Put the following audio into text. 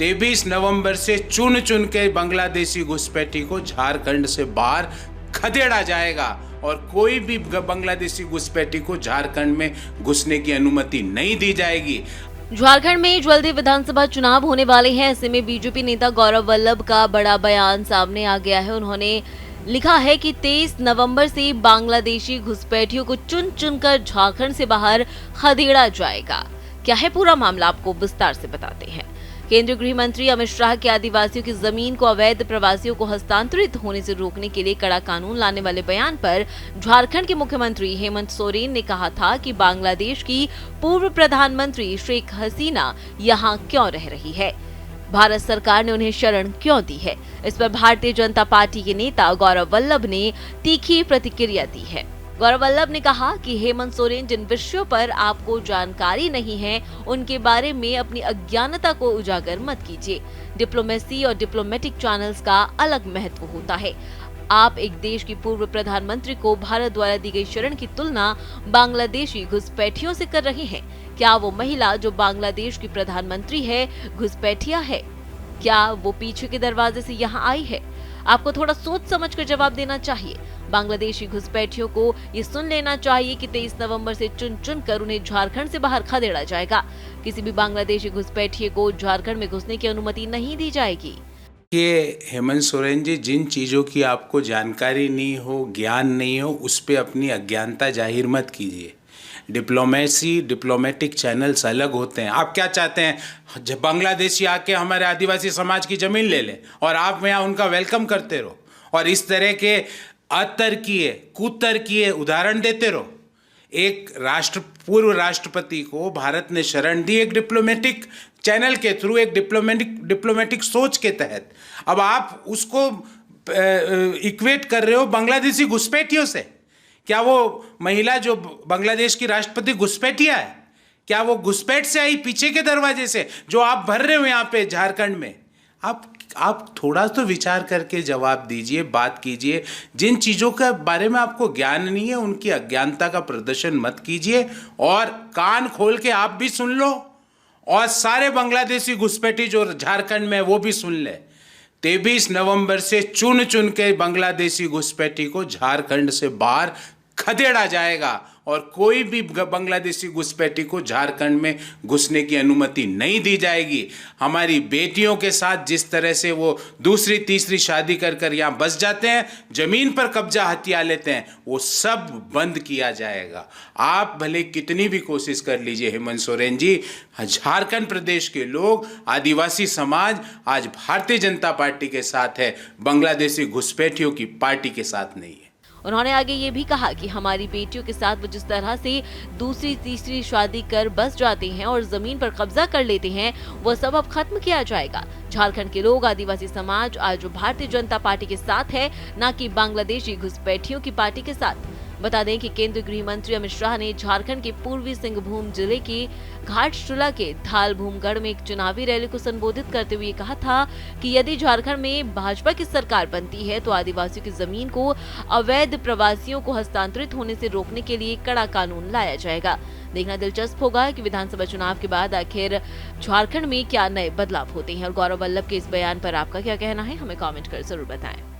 23 नवंबर से चुन चुन के बांग्लादेशी घुसपैठी को झारखंड से बाहर खदेड़ा जाएगा और कोई भी बांग्लादेशी घुसपैठी को झारखंड में घुसने की अनुमति नहीं दी जाएगी। झारखंड में जल्दी विधानसभा चुनाव होने वाले हैं। ऐसे में बीजेपी नेता गौरव वल्लभ का बड़ा बयान सामने आ गया है। उन्होंने लिखा है कि 23 नवंबर से बांग्लादेशी घुसपैठियों को चुन चुनकर झारखंड से बाहर खदेड़ा जाएगा। क्या है पूरा मामला, आपको विस्तार से बताते हैं। केंद्रीय गृह मंत्री अमित शाह के आदिवासियों की जमीन को अवैध प्रवासियों को हस्तांतरित होने से रोकने के लिए कड़ा कानून लाने वाले बयान पर झारखंड के मुख्यमंत्री हेमंत सोरेन ने कहा था कि बांग्लादेश की पूर्व प्रधानमंत्री शेख हसीना यहां क्यों रह रही है, भारत सरकार ने उन्हें शरण क्यों दी है। इस पर भारतीय जनता पार्टी के नेता गौरव वल्लभ ने तीखी प्रतिक्रिया दी है। गौरव वल्लभ ने कहा कि हेमंत सोरेन जिन विषयों पर आपको जानकारी नहीं है उनके बारे में अपनी अज्ञानता को उजागर मत कीजिए। डिप्लोमेसी और डिप्लोमेटिक चैनल्स का अलग महत्व होता है। आप एक देश की पूर्व प्रधानमंत्री को भारत द्वारा दी गई शरण की तुलना बांग्लादेशी घुसपैठियों से कर रहे हैं। क्या वो महिला जो बांग्लादेश की प्रधानमंत्री है घुसपैठिया है? क्या वो पीछे के दरवाजे से यहाँ आई है? आपको थोड़ा सोच समझ कर जवाब देना चाहिए। बांग्लादेशी घुसपैठियों को ये सुन लेना चाहिए कि 23 नवंबर से चुन चुन कर उन्हें झारखंड से बाहर खदेड़ा जाएगा। किसी भी बांग्लादेशी घुसपैठिए को झारखंड में घुसने की अनुमति नहीं दी जाएगी। ये हेमंत सोरेन जी, जिन चीज़ों की आपको जानकारी नहीं हो, ज्ञान नहीं हो, उस पर अपनी अज्ञानता जाहिर मत कीजिए। डिप्लोमेसी, डिप्लोमेटिक चैनल्स अलग होते हैं। आप क्या चाहते हैं, जब बांग्लादेशी आके हमारे आदिवासी समाज की ज़मीन ले लें और आप यहाँ उनका वेलकम करते रहो और इस तरह के अतर्कीय कुतर्कीय उदाहरण देते रहो। एक पूर्व राष्ट्रपति को भारत ने शरण दी एक डिप्लोमेटिक चैनल के थ्रू, एक डिप्लोमेटिक सोच के तहत। अब आप उसको इक्वेट कर रहे हो बांग्लादेशी घुसपैठियों से। क्या वो महिला जो बांग्लादेश की राष्ट्रपति घुसपैठिया है? क्या वो घुसपैठ से आई पीछे के दरवाजे से जो आप भर रहे हो यहाँ पे झारखंड में? आप थोड़ा तो विचार करके जवाब दीजिए, बात कीजिए। जिन चीज़ों के बारे में आपको ज्ञान नहीं है उनकी अज्ञानता का प्रदर्शन मत कीजिए और कान खोल के आप भी सुन लो और सारे बांग्लादेशी घुसपैठी जो झारखंड में वो भी सुन ले। 23 नवंबर से चुन चुन के बांग्लादेशी घुसपैठी को झारखंड से बाहर खदेड़ा जाएगा और कोई भी बांग्लादेशी घुसपैठी को झारखंड में घुसने की अनुमति नहीं दी जाएगी। हमारी बेटियों के साथ जिस तरह से वो दूसरी तीसरी शादी कर कर यहाँ बस जाते हैं, ज़मीन पर कब्जा हथिया लेते हैं, वो सब बंद किया जाएगा। आप भले कितनी भी कोशिश कर लीजिए हेमंत सोरेन जी, झारखंड प्रदेश के लोग, आदिवासी समाज आज भारतीय जनता पार्टी के साथ है, बांग्लादेशी घुसपैठियों की पार्टी के साथ नहीं है। उन्होंने आगे ये भी कहा कि हमारी बेटियों के साथ वो जिस तरह से दूसरी तीसरी शादी कर बस जाते हैं और जमीन पर कब्जा कर लेते हैं, वो सब अब खत्म किया जाएगा। झारखंड के लोग, आदिवासी समाज आज भारतीय जनता पार्टी के साथ है, न कि बांग्लादेशी घुसपैठियों की पार्टी के साथ। बता दें कि केंद्रीय गृह मंत्री अमित शाह ने झारखंड के पूर्वी सिंहभूम जिले के घाटशिला के धालभूमगढ़ में एक चुनावी रैली को संबोधित करते हुए कहा था कि यदि झारखंड में भाजपा की सरकार बनती है तो आदिवासियों की जमीन को अवैध प्रवासियों को हस्तांतरित होने से रोकने के लिए कड़ा कानून लाया जाएगा। देखना दिलचस्प होगा कि विधानसभा चुनाव के बाद आखिर झारखंड में क्या नए बदलाव होते हैं। और गौरव वल्लभ के इस बयान पर आपका क्या कहना है, हमें कमेंट कर जरूर बताएं।